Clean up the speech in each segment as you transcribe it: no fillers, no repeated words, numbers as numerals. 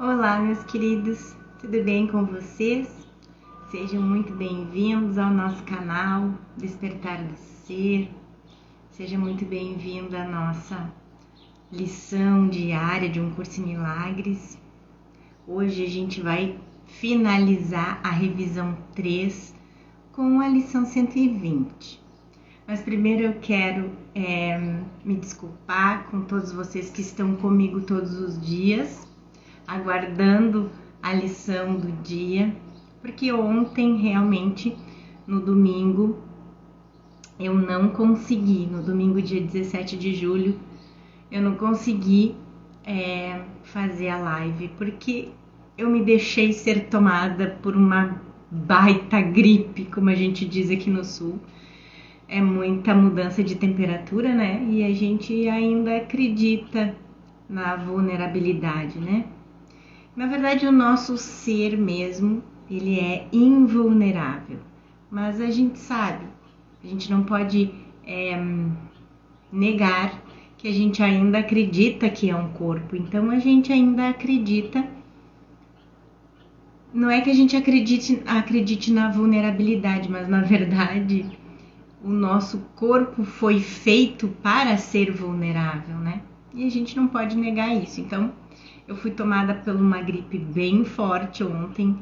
Olá, meus queridos, tudo bem com vocês? Sejam muito bem-vindos ao nosso canal Despertar do Ser. Seja muito bem-vindo à nossa lição diária de um curso em milagres. Hoje a gente vai finalizar a revisão 3 com a lição 120. Mas primeiro eu quero me desculpar com todos vocês que estão comigo todos os dias, aguardando a lição do dia, porque ontem realmente, no domingo, eu não consegui, no domingo dia 17 de julho, eu não consegui fazer a live, porque eu me deixei ser tomada por uma baita gripe, como a gente diz aqui no sul. É muita mudança de temperatura, né? E a gente ainda acredita na vulnerabilidade, né? Na verdade, o nosso ser mesmo, ele é invulnerável. Mas a gente sabe, a gente não pode negar que a gente ainda acredita que é um corpo. Então, a gente ainda acredita. Não é que a gente acredite na vulnerabilidade, mas na verdade o nosso corpo foi feito para ser vulnerável, né? E a gente não pode negar isso. Então, eu fui tomada por uma gripe bem forte ontem,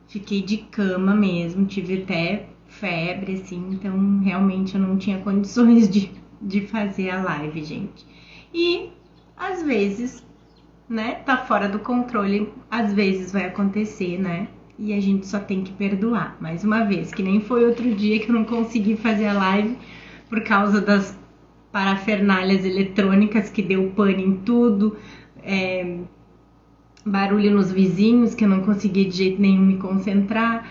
fiquei de cama mesmo, tive até febre, assim, então realmente eu não tinha condições de fazer a live, gente. E às vezes, né, tá fora do controle, às vezes vai acontecer, né? E a gente só tem que perdoar. Mais uma vez, que nem foi outro dia que eu não consegui fazer a live por causa das parafernálias eletrônicas, que deu pane em tudo, barulho nos vizinhos, que eu não consegui de jeito nenhum me concentrar.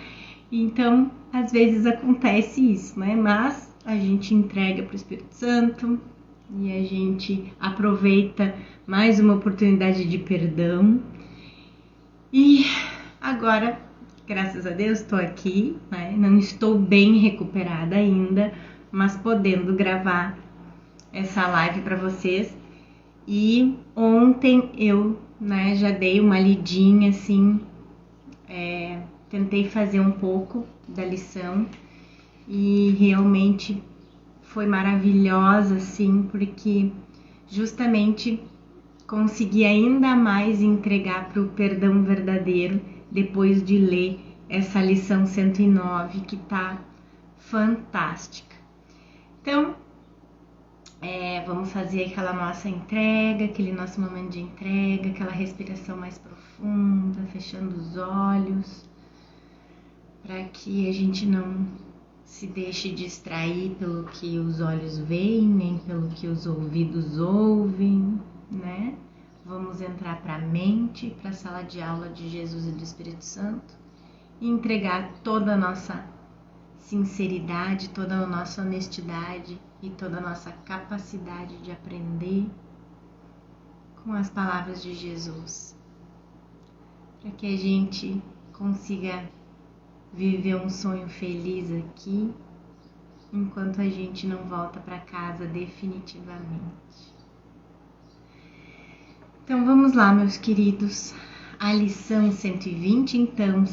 Então, às vezes acontece isso, né? Mas a gente entrega para o Espírito Santo e a gente aproveita mais uma oportunidade de perdão. E agora, graças a Deus, estou aqui, né? Não estou bem recuperada ainda, mas podendo gravar essa live para vocês. E ontem eu, né, já dei uma lidinha assim, tentei fazer um pouco da lição e realmente foi maravilhosa, assim, porque justamente consegui ainda mais entregar para o perdão verdadeiro depois de ler essa lição 109, que tá fantástica. Então, vamos fazer aquela nossa entrega, aquele nosso momento de entrega, aquela respiração mais profunda, fechando os olhos, para que a gente não se deixe distrair pelo que os olhos veem, nem pelo que os ouvidos ouvem, né? Vamos entrar para a mente, para a sala de aula de Jesus e do Espírito Santo e entregar toda a nossa sinceridade, toda a nossa honestidade e toda a nossa capacidade de aprender com as palavras de Jesus, para que a gente consiga viver um sonho feliz aqui, enquanto a gente não volta para casa definitivamente. Então vamos lá, meus queridos. A lição 120, então,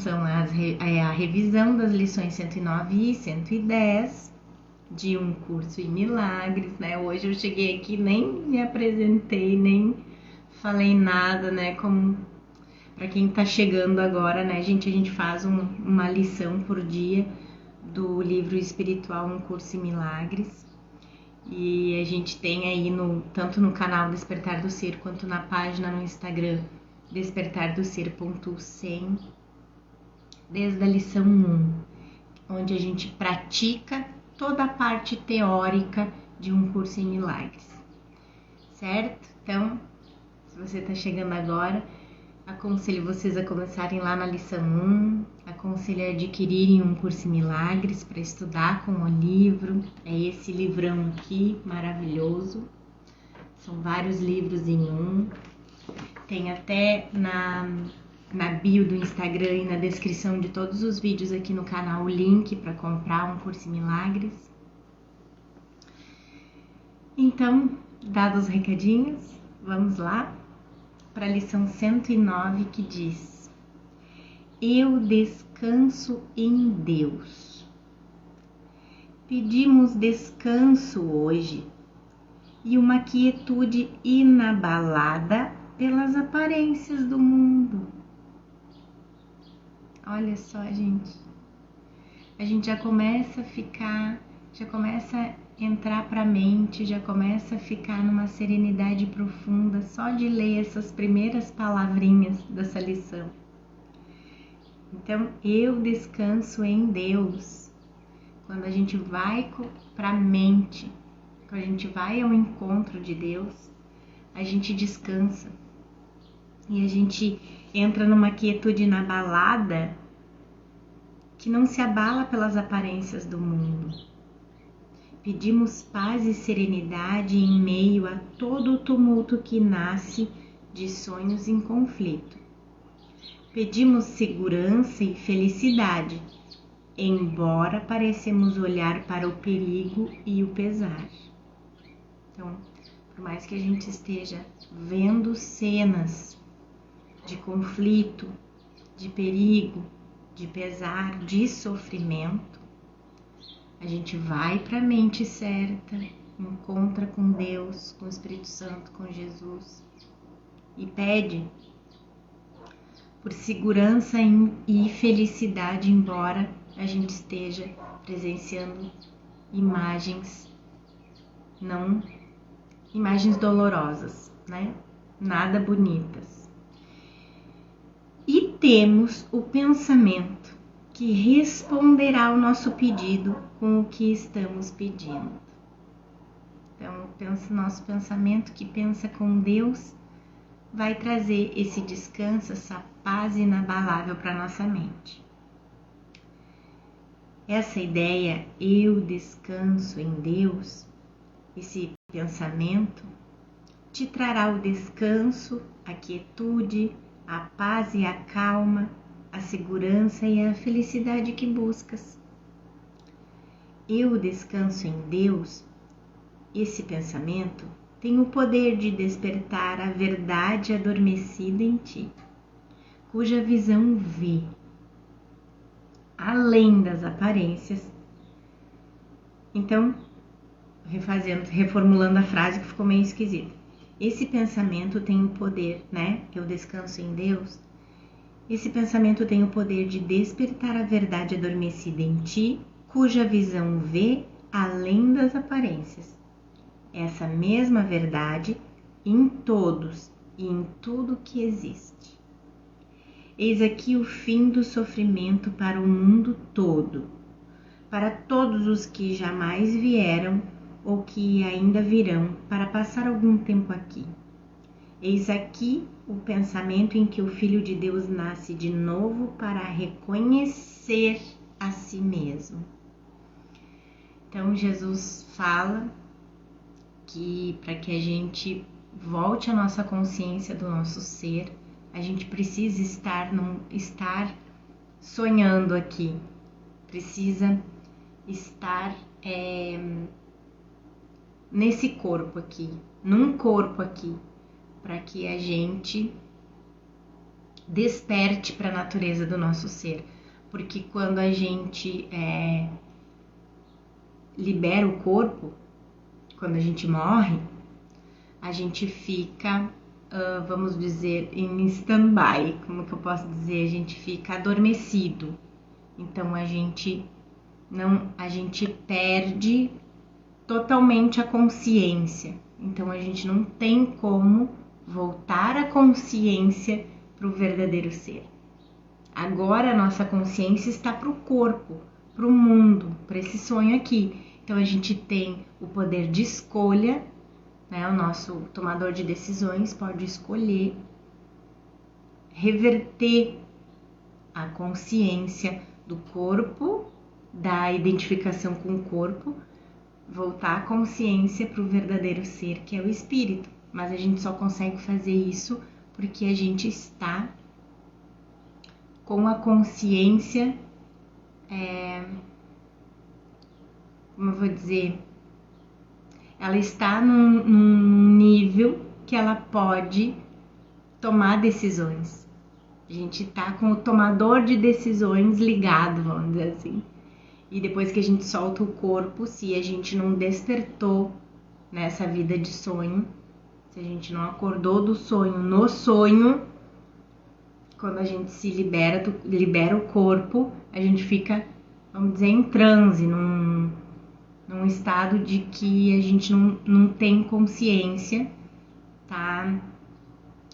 é a revisão das lições 109 e 110 de um curso em milagres, né? Hoje eu cheguei aqui, nem me apresentei, nem falei nada, né? Como para quem tá chegando agora, né, gente? A gente faz uma lição por dia do livro espiritual Um Curso em Milagres. E a gente tem aí tanto no canal Despertar do Ser quanto na página no Instagram despertardoser.100, desde a lição 1, onde a gente pratica toda a parte teórica de um curso em milagres, certo? Então, se você está chegando agora, aconselho vocês a começarem lá na lição 1, aconselho a adquirirem um curso em milagres para estudar com o livro. É esse livrão aqui, maravilhoso. São vários livros em um. Tem até na bio do Instagram e na descrição de todos os vídeos aqui no canal o link para comprar um curso em milagres. Então, dados os recadinhos, vamos lá? para a lição 109, que diz: Eu descanso em Deus. Pedimos descanso hoje e uma quietude inabalada pelas aparências do mundo. Olha só, gente. A gente já começa a entrar para a mente, já começa a ficar numa serenidade profunda só de ler essas primeiras palavrinhas dessa lição. Então, eu descanso em Deus. Quando a gente vai para a mente, quando a gente vai ao encontro de Deus, a gente descansa e a gente entra numa quietude inabalada que não se abala pelas aparências do mundo. Pedimos paz e serenidade em meio a todo o tumulto que nasce de sonhos em conflito. Pedimos segurança e felicidade, embora parecemos olhar para o perigo e o pesar. Então, por mais que a gente esteja vendo cenas de conflito, de perigo, de pesar, de sofrimento, a gente vai para a mente certa, encontra com Deus, com o Espírito Santo, com Jesus e pede por segurança e felicidade, embora a gente esteja presenciando imagens dolorosas, né? Nada bonitas. E temos o pensamento que responderá ao nosso pedido com o que estamos pedindo. Então, nosso pensamento que pensa com Deus vai trazer esse descanso, essa paz inabalável para nossa mente. Essa ideia, eu descanso em Deus, esse pensamento, te trará o descanso, a quietude, a paz e a calma, a segurança e a felicidade que buscas. Eu descanso em Deus, esse pensamento tem o poder de despertar a verdade adormecida em ti, cuja visão vê, além das aparências. Então, reformulando a frase que ficou meio esquisita. Esse pensamento tem o poder, né? Eu descanso em Deus. Esse pensamento tem o poder de despertar a verdade adormecida em ti, cuja visão vê além das aparências. Essa mesma verdade em todos e em tudo que existe. Eis aqui o fim do sofrimento para o mundo todo, para todos os que jamais vieram ou que ainda virão para passar algum tempo aqui. Eis aqui o pensamento em que o Filho de Deus nasce de novo para reconhecer a si mesmo. Então Jesus fala que para que a gente volte a nossa consciência do nosso ser, a gente precisa estar sonhando aqui, precisa estar nesse corpo aqui, num corpo aqui, para que a gente desperte para a natureza do nosso ser. Porque quando a gente libera o corpo, quando a gente morre, a gente fica, vamos dizer, em stand-by, como que eu posso dizer? A gente fica adormecido. Então a gente perde totalmente a consciência. Então a gente não tem como voltar a consciência para o verdadeiro ser. Agora a nossa consciência está para o corpo, para o mundo, para esse sonho aqui. Então a gente tem o poder de escolha, né? O nosso tomador de decisões pode escolher reverter a consciência do corpo, da identificação com o corpo, voltar a consciência para o verdadeiro ser, que é o espírito. Mas a gente só consegue fazer isso porque a gente está com a consciência, como eu vou dizer, ela está num nível que ela pode tomar decisões. A gente tá com o tomador de decisões ligado, vamos dizer assim. E depois que a gente solta o corpo, se a gente não despertou nessa vida de sonho, se a gente não acordou do sonho no sonho, quando a gente se libera o corpo, a gente fica, vamos dizer, em transe, num estado de que a gente não tem consciência, tá?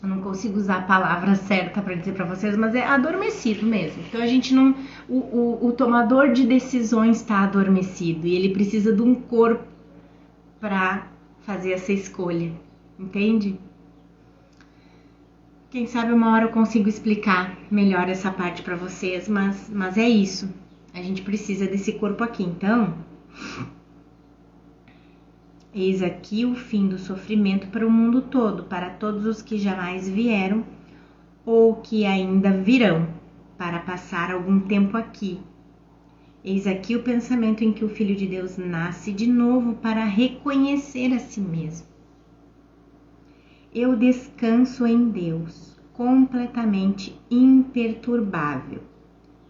Eu não consigo usar a palavra certa para dizer para vocês, mas é adormecido mesmo. Então a gente não, o tomador de decisões está adormecido e ele precisa de um corpo para fazer essa escolha, entende? Quem sabe uma hora eu consigo explicar melhor essa parte para vocês, mas é isso. A gente precisa desse corpo aqui. Então, eis aqui o fim do sofrimento para o mundo todo, para todos os que jamais vieram ou que ainda virão, para passar algum tempo aqui. Eis aqui o pensamento em que o Filho de Deus nasce de novo para reconhecer a si mesmo. Eu descanso em Deus, completamente imperturbável.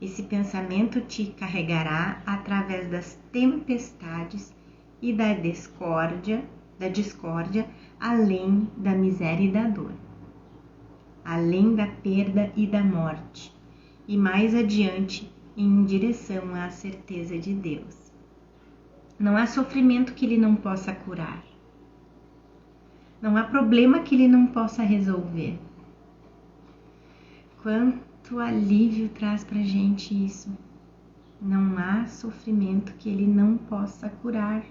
Esse pensamento te carregará através das tempestades e da discórdia, além da miséria e da dor, além da perda e da morte, e mais adiante em direção à certeza de Deus. Não há sofrimento que Ele não possa curar. Não há problema que Ele não possa resolver. Quanto alívio traz pra gente isso. Não há sofrimento que Ele não possa curar.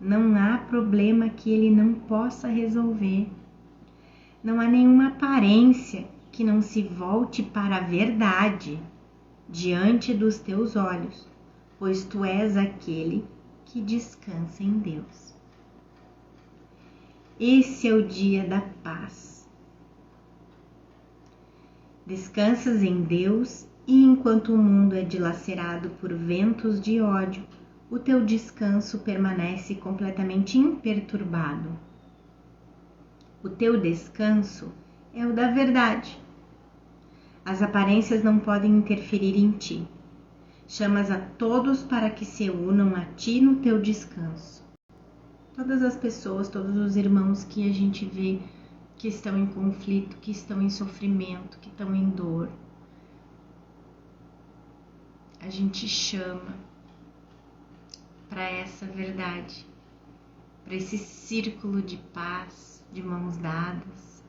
Não há problema que Ele não possa resolver. Não há nenhuma aparência que não se volte para a verdade diante dos teus olhos, pois tu és aquele que descansa em Deus. Esse é o dia da paz. Descansas em Deus e enquanto o mundo é dilacerado por ventos de ódio, o teu descanso permanece completamente imperturbado. O teu descanso é o da verdade. As aparências não podem interferir em ti. Chamas a todos para que se unam a ti no teu descanso. Todas as pessoas, todos os irmãos que a gente vê que estão em conflito, que estão em sofrimento, que estão em dor, a gente chama para essa verdade, para esse círculo de paz, de mãos dadas,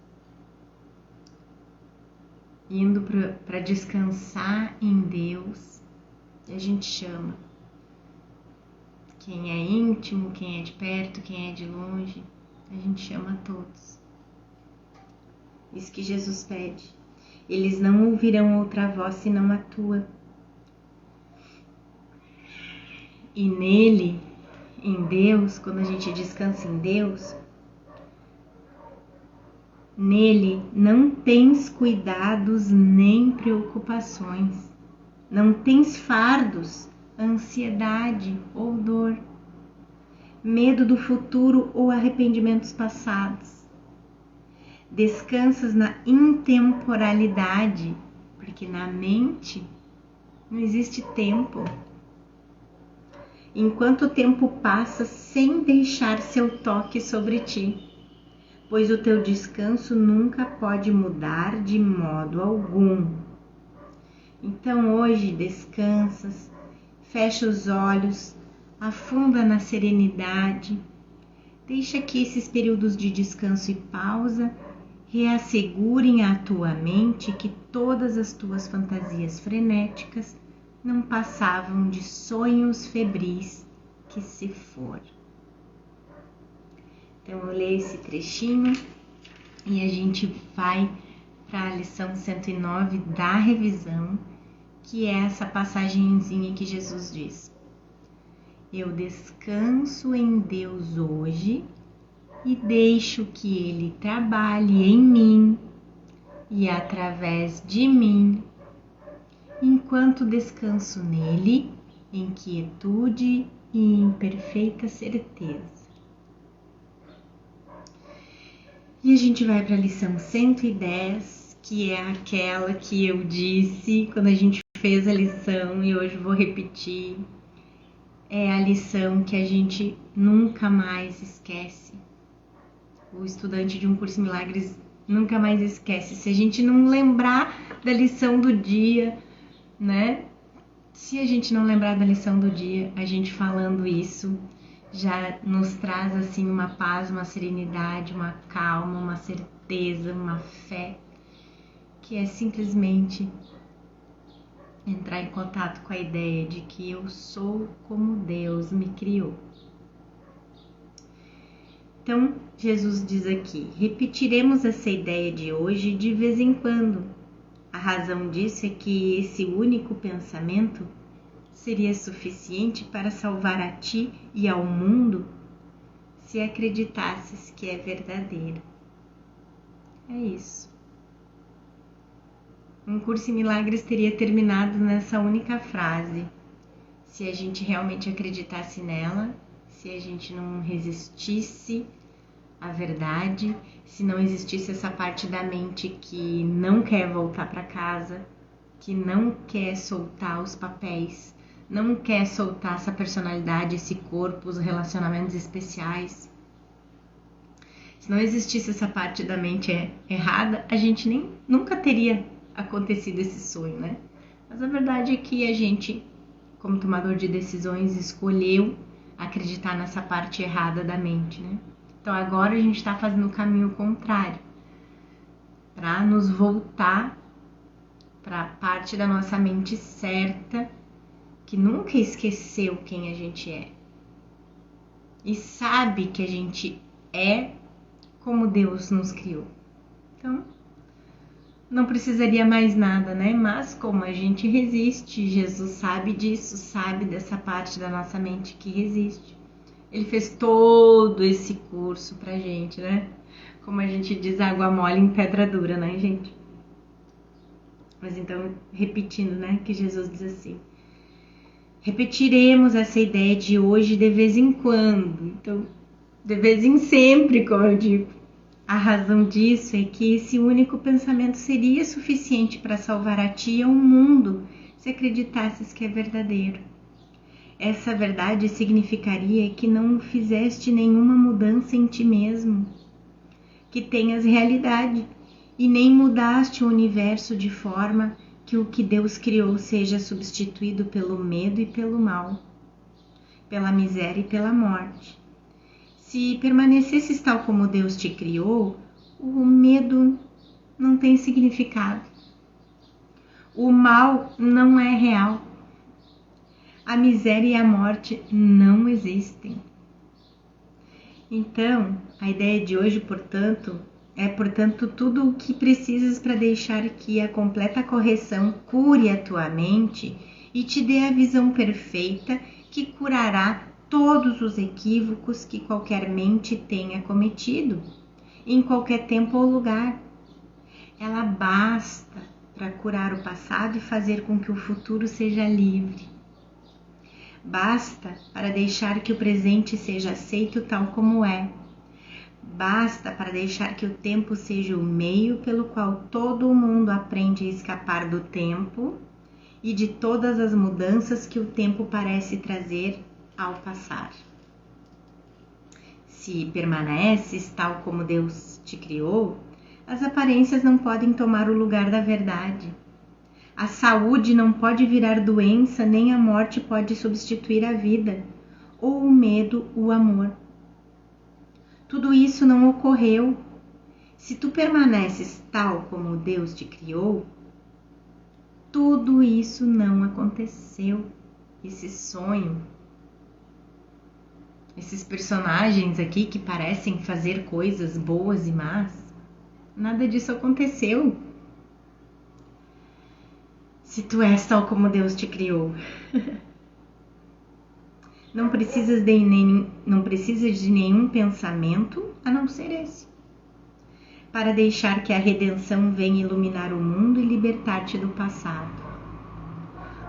indo para descansar em Deus. E a gente chama quem é íntimo, quem é de perto, quem é de longe, a gente chama a todos. Isso que Jesus pede. Eles não ouvirão outra voz senão a tua. E nele, em Deus, quando a gente descansa em Deus, nele não tens cuidados nem preocupações, não tens fardos, ansiedade ou dor, medo do futuro ou arrependimentos passados. Descansas na intemporalidade, porque na mente não existe tempo. Enquanto o tempo passa sem deixar seu toque sobre ti, pois o teu descanso nunca pode mudar de modo algum. Então hoje descansas, fecha os olhos, afunda na serenidade, deixa que esses períodos de descanso e pausa reassegurem à tua mente que todas as tuas fantasias frenéticas não passavam de sonhos febris que se foram. Então eu leio esse trechinho e a gente vai para a lição 109 da revisão, que é essa passagenzinha que Jesus diz: eu descanso em Deus hoje e deixo que Ele trabalhe em mim e através de mim, enquanto descanso nele em quietude e em perfeita certeza. E a gente vai para a lição 110, que é aquela que eu disse quando a gente fez a lição e hoje vou repetir. É a lição que a gente nunca mais esquece. O estudante de um curso em milagres nunca mais esquece. Se a gente não lembrar da lição do dia, né? Se a gente não lembrar da lição do dia, a gente falando isso já nos traz assim uma paz, uma serenidade, uma calma, uma certeza, uma fé, que é simplesmente entrar em contato com a ideia de que eu sou como Deus me criou. Então, Jesus diz aqui: repetiremos essa ideia de hoje de vez em quando. A razão disso é que esse único pensamento seria suficiente para salvar a ti e ao mundo se acreditasses que é verdadeiro. É isso. Um curso em milagres teria terminado nessa única frase. Se a gente realmente acreditasse nela, se a gente não resistisse à verdade, se não existisse essa parte da mente que não quer voltar para casa, que não quer soltar os papéis, não quer soltar essa personalidade, esse corpo, os relacionamentos especiais. Se não existisse essa parte da mente errada, a gente nunca teria acontecido esse sonho, né? Mas a verdade é que a gente, como tomador de decisões, escolheu acreditar nessa parte errada da mente, né? Então agora a gente está fazendo o caminho contrário, para nos voltar para a parte da nossa mente certa, que nunca esqueceu quem a gente é e sabe que a gente é como Deus nos criou. Então, não precisaria mais nada, né? Mas como a gente resiste, Jesus sabe disso, sabe dessa parte da nossa mente que resiste. Ele fez todo esse curso pra gente, né? Como a gente diz, água mole em pedra dura, né, gente? Mas então, repetindo, né, que Jesus diz assim: repetiremos essa ideia de hoje de vez em quando. Então, de vez em sempre, como eu digo. A razão disso é que esse único pensamento seria suficiente para salvar a ti e ao mundo, se acreditasses que é verdadeiro. Essa verdade significaria que não fizeste nenhuma mudança em ti mesmo, que tenhas realidade, e nem mudaste o universo de forma que o que Deus criou seja substituído pelo medo e pelo mal, pela miséria e pela morte. Se permanecesses tal como Deus te criou, o medo não tem significado. O mal não é real. A miséria e a morte não existem. Então, a ideia de hoje, portanto, tudo o que precisas para deixar que a completa correção cure a tua mente e te dê a visão perfeita que curará todos os equívocos que qualquer mente tenha cometido, em qualquer tempo ou lugar. Ela basta para curar o passado e fazer com que o futuro seja livre. Basta para deixar que o presente seja aceito tal como é. Basta para deixar que o tempo seja o meio pelo qual todo o mundo aprende a escapar do tempo e de todas as mudanças que o tempo parece trazer ao passar. Se permaneces tal como Deus te criou, as aparências não podem tomar o lugar da verdade. A saúde não pode virar doença, nem a morte pode substituir a vida, ou o medo, o amor. Tudo isso não ocorreu. Se tu permaneces tal como Deus te criou, tudo isso não aconteceu. Esse sonho, esses personagens aqui que parecem fazer coisas boas e más, nada disso aconteceu. Se tu és tal como Deus te criou. Não precisas de nenhum pensamento a não ser esse, para deixar que a redenção venha iluminar o mundo e libertar-te do passado.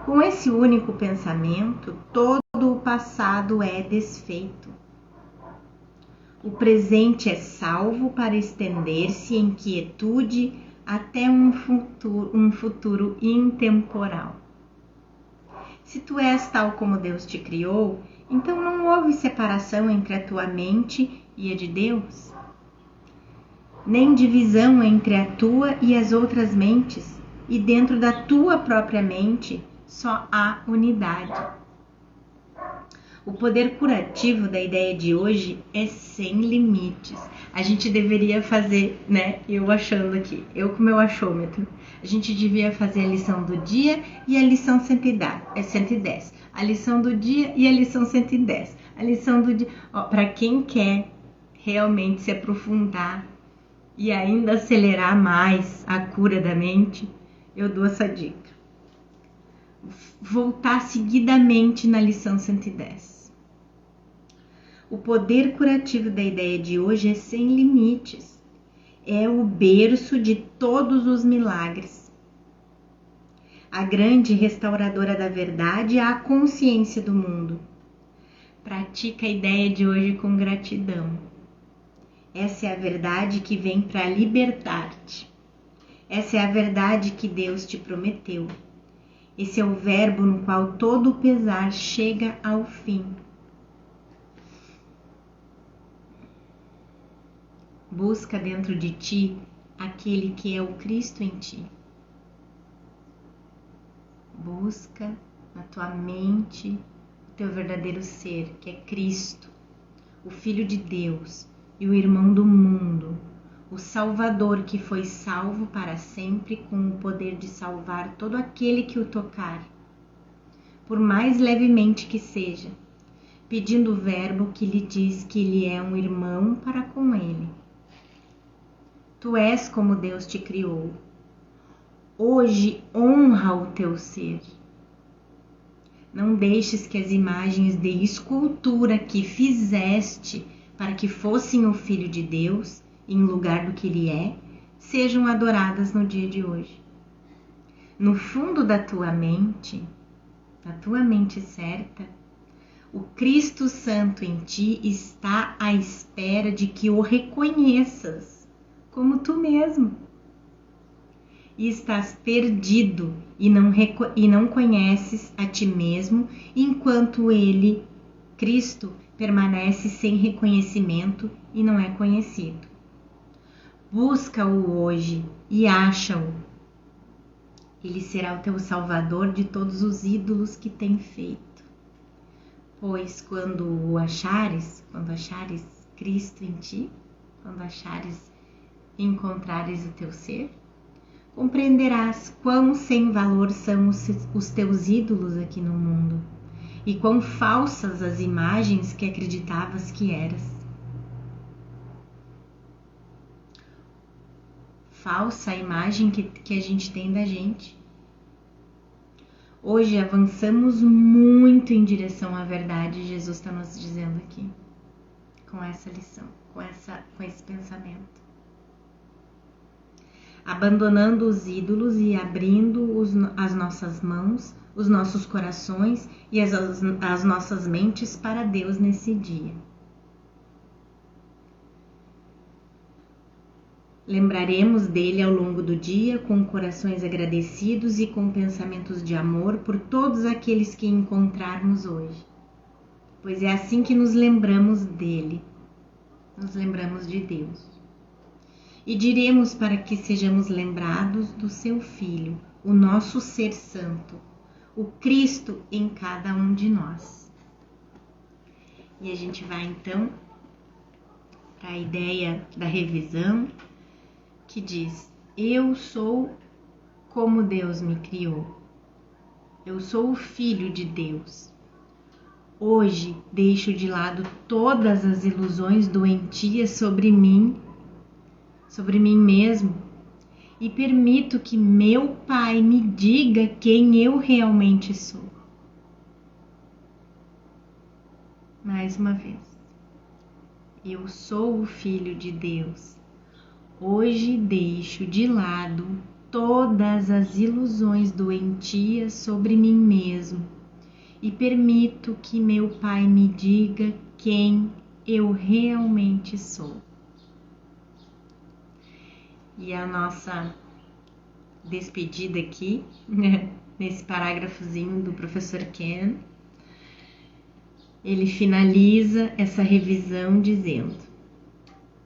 Com esse único pensamento, todo o passado é desfeito. O presente é salvo para estender-se em quietude até um futuro intemporal. Se tu és tal como Deus te criou, então não houve separação entre a tua mente e a de Deus, nem divisão entre a tua e as outras mentes, e dentro da tua própria mente só há unidade. O poder curativo da ideia de hoje é sem limites. A gente deveria fazer, né? Eu achando aqui, eu com meu achômetro, a gente devia fazer a lição do dia e a lição 110. A lição do dia e a lição 110. A lição do dia, para quem quer realmente se aprofundar e ainda acelerar mais a cura da mente, eu dou essa dica. Voltar seguidamente na lição 110. O poder curativo da ideia de hoje é sem limites. É o berço de todos os milagres. A grande restauradora da verdade é a consciência do mundo. Pratica a ideia de hoje com gratidão. Essa é a verdade que vem para libertar-te. Essa é a verdade que Deus te prometeu. Esse é o verbo no qual todo o pesar chega ao fim. Busca dentro de ti aquele que é o Cristo em ti. Busca na tua mente o teu verdadeiro ser, que é Cristo, o Filho de Deus e o irmão do mundo, o Salvador que foi salvo para sempre com o poder de salvar todo aquele que o tocar, por mais levemente que seja, pedindo o verbo que lhe diz que ele é um irmão para com ele. Tu és como Deus te criou. Hoje honra o teu ser. Não deixes que as imagens de escultura que fizeste para que fossem o Filho de Deus, em lugar do que ele é, sejam adoradas no dia de hoje. No fundo da tua mente certa, o Cristo Santo em ti está à espera de que o reconheças como tu mesmo. E estás perdido e não conheces a ti mesmo, enquanto ele, Cristo, permanece sem reconhecimento e não é conhecido. Busca-o hoje e acha-o. Ele será o teu salvador de todos os ídolos que tem feito. Pois quando achares Cristo em ti, quando encontrares o teu ser, compreenderás quão sem valor são os teus ídolos aqui no mundo e quão falsas as imagens que acreditavas que eras. Falsa a imagem que a gente tem da gente. Hoje avançamos muito em direção à verdade, Jesus está nos dizendo aqui, com essa lição, com esse pensamento. Abandonando os ídolos e abrindo as nossas mãos, os nossos corações e as nossas mentes para Deus nesse dia. Lembraremos dele ao longo do dia com corações agradecidos e com pensamentos de amor por todos aqueles que encontrarmos hoje, pois é assim que nos lembramos dele, nos lembramos de Deus. E diremos para que sejamos lembrados do seu Filho, o nosso Ser Santo, o Cristo em cada um de nós. E a gente vai então para a ideia da revisão, que diz: eu sou como Deus me criou. Eu sou o Filho de Deus. Hoje deixo de lado todas as ilusões doentias sobre mim mesmo, e permito que meu Pai me diga quem eu realmente sou. Mais uma vez, eu sou o Filho de Deus. Hoje deixo de lado todas as ilusões doentias sobre mim mesmo e permito que meu Pai me diga quem eu realmente sou. E a nossa despedida aqui, nesse parágrafozinho do professor Ken, ele finaliza essa revisão dizendo: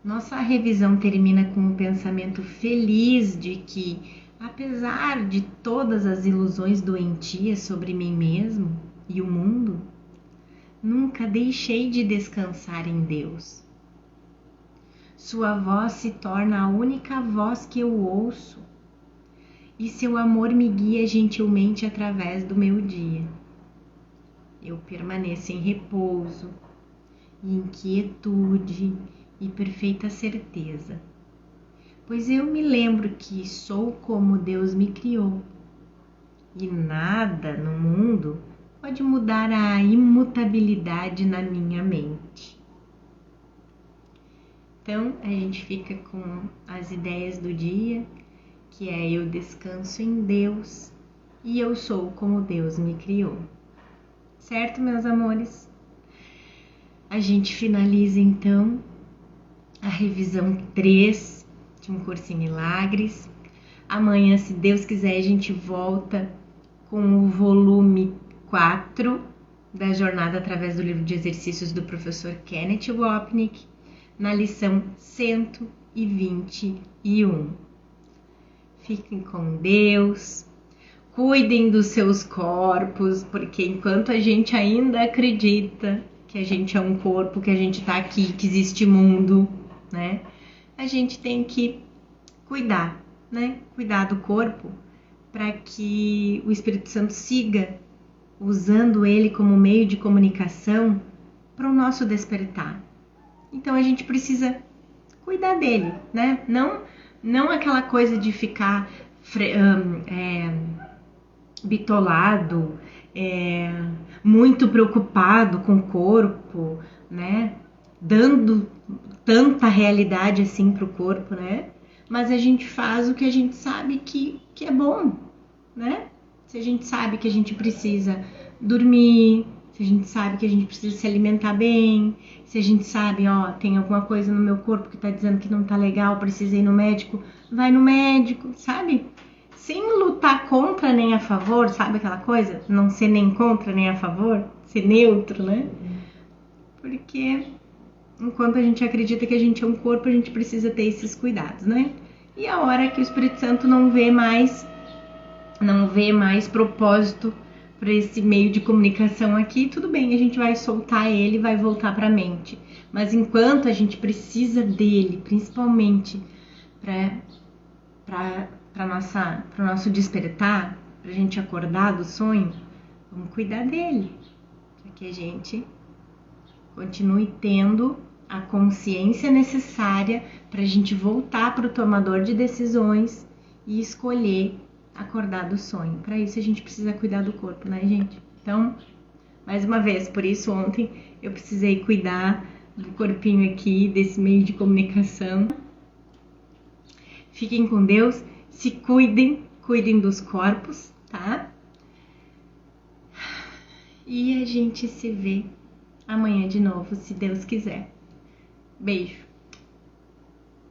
nossa revisão termina com um pensamento feliz de que, apesar de todas as ilusões doentias sobre mim mesmo e o mundo, nunca deixei de descansar em Deus. Sua voz se torna a única voz que eu ouço, e seu amor me guia gentilmente através do meu dia. Eu permaneço em repouso, em quietude e perfeita certeza, pois eu me lembro que sou como Deus me criou, e nada no mundo pode mudar a imutabilidade na minha mente. Então, a gente fica com as ideias do dia, que é: eu descanso em Deus e eu sou como Deus me criou. Certo, meus amores? A gente finaliza então a revisão 3 de Um Curso em Milagres. Amanhã, se Deus quiser, a gente volta com o volume 4 da Jornada através do livro de exercícios do professor Kenneth Wapnick, na lição 121. Fiquem com Deus, cuidem dos seus corpos, porque enquanto a gente ainda acredita que a gente é um corpo, que a gente tá aqui, que existe mundo, né? A gente tem que cuidar, né? Cuidar do corpo para que o Espírito Santo siga usando ele como meio de comunicação para o nosso despertar. Então a gente precisa cuidar dele, né? Não aquela coisa de ficar bitolado, muito preocupado com o corpo, né? Dando tanta realidade assim pro corpo, né? Mas a gente faz o que a gente sabe que é bom, né? Se a gente sabe que a gente precisa dormir, se a gente sabe que a gente precisa se alimentar bem, se a gente sabe, tem alguma coisa no meu corpo que tá dizendo que não tá legal, precisa ir no médico, vai no médico, sabe? Sem lutar contra nem a favor, sabe aquela coisa? Não ser nem contra nem a favor, ser neutro, né? Porque enquanto a gente acredita que a gente é um corpo, a gente precisa ter esses cuidados, né? E a hora que o Espírito Santo não vê mais propósito para esse meio de comunicação aqui, tudo bem, a gente vai soltar ele, vai voltar para a mente. Mas enquanto a gente precisa dele, principalmente para o nosso despertar, para a gente acordar do sonho, vamos cuidar dele, para que a gente continue tendo a consciência necessária para a gente voltar para o tomador de decisões e escolher acordar do sonho. Para isso a gente precisa cuidar do corpo, né, gente? Então, mais uma vez, por isso ontem eu precisei cuidar do corpinho aqui, desse meio de comunicação. Fiquem com Deus, se cuidem dos corpos, tá? E a gente se vê amanhã de novo, se Deus quiser. Beijo!